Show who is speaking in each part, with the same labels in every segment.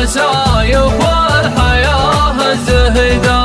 Speaker 1: الحسايف والحياة الزهيدة.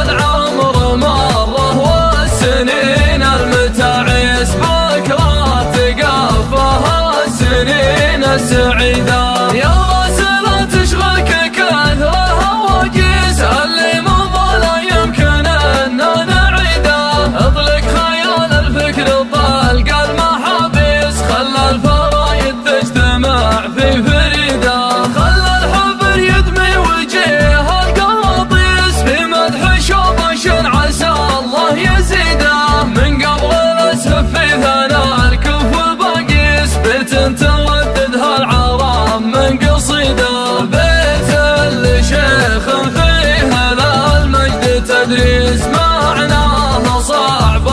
Speaker 1: العمر مره والسنين المتعس بكرة تقفها السنين السعيدة. يا راسل تشغلك كثرة هواجس اللي مضى لا يمكن ان نعيده. اطلق خيال الفكر طلق المحابيس خلى الفرايد تجتمع في فريدة. خلى الحبر يدمي وجيه القراطيس في مدح شوبش عسى الله يزيده. من قبل الاسهف في ثناء الكف باقيس بيت ترددها العرام من قصيده. بيت الشيخ فيه ذا المجد تدريس معناه صعب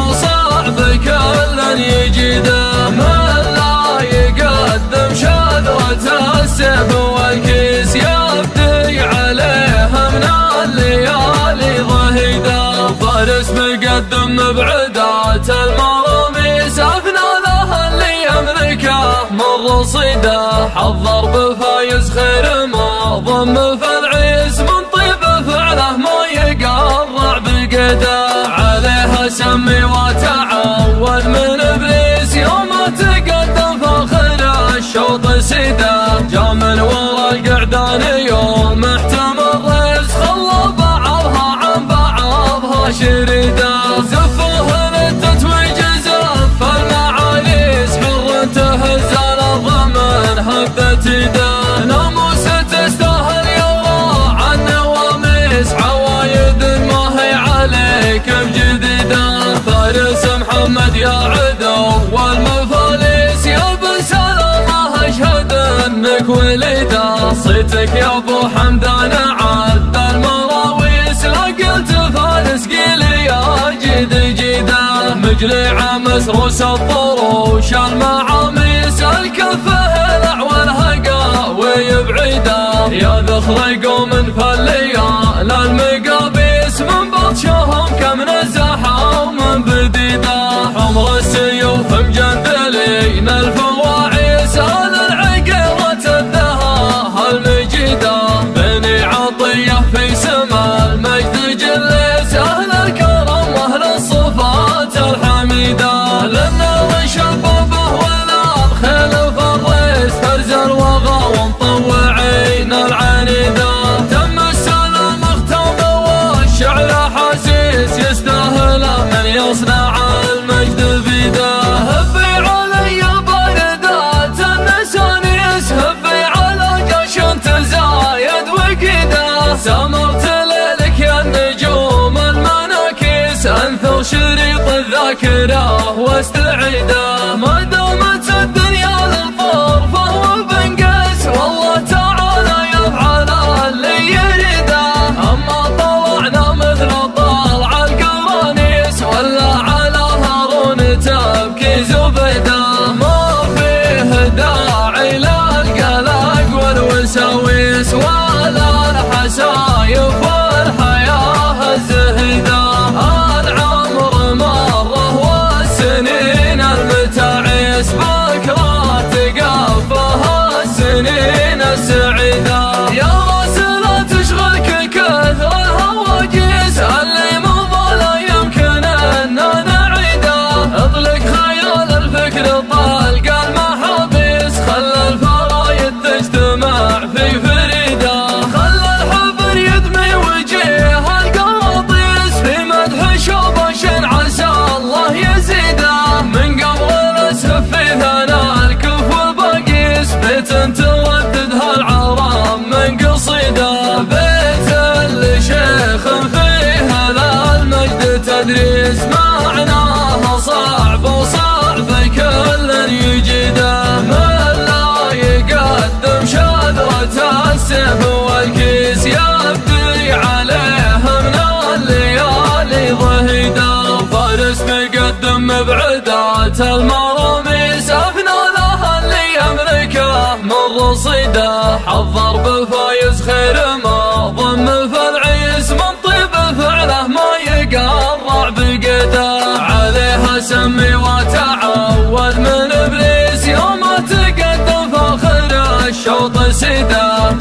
Speaker 1: كل يجيده. من لا يقدم شذرة السيف والكيس يبدي عليه من الليالي ضهيده. فارس مقدم مبعدات المراميس أفنى له اللي يملكه من رصيده. حضر بفايز خير ما ضم فالعيس من طيب فعله ما يقرع بقده. عليها سمي وتعود من ابليس يوم تقدم فاخر الشوط سيده. جا من ورا القعدان يوم احتمل ريس خلى بعضها عن بعضها شريده. زفوه للتتويج زف المعاليس حر تهز الارض من هبت يده. ناموس تستاهل يرى عن نواميس عوايد ما هي عليك بجديده. فارس محمد يا عدو والمفاليس يا بن سلام اشهد انك وليده. صيتك يا ابو حمدان عد المراويس لا قلت فارس قيلي يا جيد جيده. مجلع مسروس الطروش المعاميس الكفه الاعول هقاوي بعيده. يا ذخر قوم فالليال المقابيس من بطشهم كم نزحوا من بديده. حمر السيوف مجندلين الفواعيس على العقيرة الدهاها المجيده. بني عطيه في سما المجد جليس اهل الكرم واهل الصفات الحميده. للنار شبابه ولا الخيل فريس فرز الوغى ومطوعين العنيده. تم السلام اختم والشعر حسيس يستاهل من يصنع المجد بيده. هبي علي باردات النسانيس هبي على جيش تزايد وقيده. سمرت ليلك يا النجوم المناكيس انثر شريط الذاكره واستعيده. ما دامت الدنيا للطور فهو بنقيس والله تعالى يفعل اللي يريده. اما طلعنا مثل طلع القرانيس ولا على هارون تبكي زبيده. ما فيه داعي للقلق والوساويس ولا الحسايف والحياه الزهيده. العمر مره والسنين المتعس بكرة تقفها السنين السعيده. يا راسل تشغلك كثر الهواجس اللي مضى لا يمكن ان نعيده. اطلق خيال الفكر طلق المحابيس خلى الفرايد تجتمع في فريده.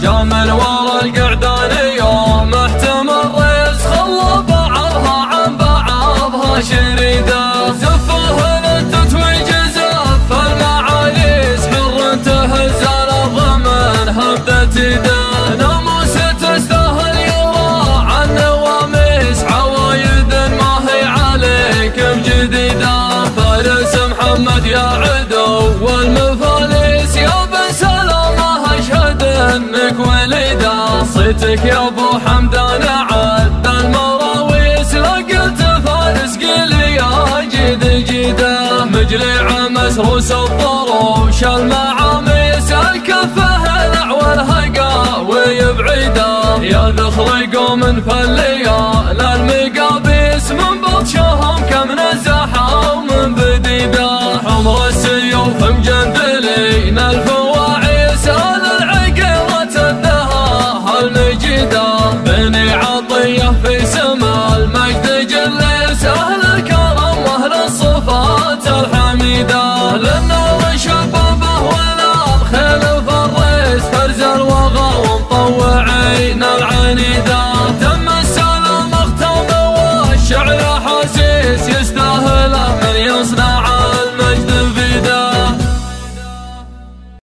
Speaker 1: جا من ورا القعدان يوم احتمل ريس خلى بعضها عن بعضها شريده زفه للتتويج زف المعاليس حر تهز الارض من هبدة يده ناموس تستاهل يرى عن نواميس عوايد ما هي عليك بجديده فارس محمد يا عدو والمفاليس يا بن سلامه اشهد انك وليده صيتك يا ابو حمدان عد المراويس لا قلت فارس قل يا جد جده مجلع مسروس الضروش المعاميس الكفه نعوى الهقاوي بعيده يا ذخر قوم فالليال المقابيس من بطشهم كم نزحه ومن بديده حمر السيوف مجندلين الفواعيس اهل العقيرة الدهاها المجيده بني عطيه في سما المجد جليس اهل الكرم واهل الصفات الحميده للنار شبابه ولا خيل فريس فرز الوغى ومطوعين العنيده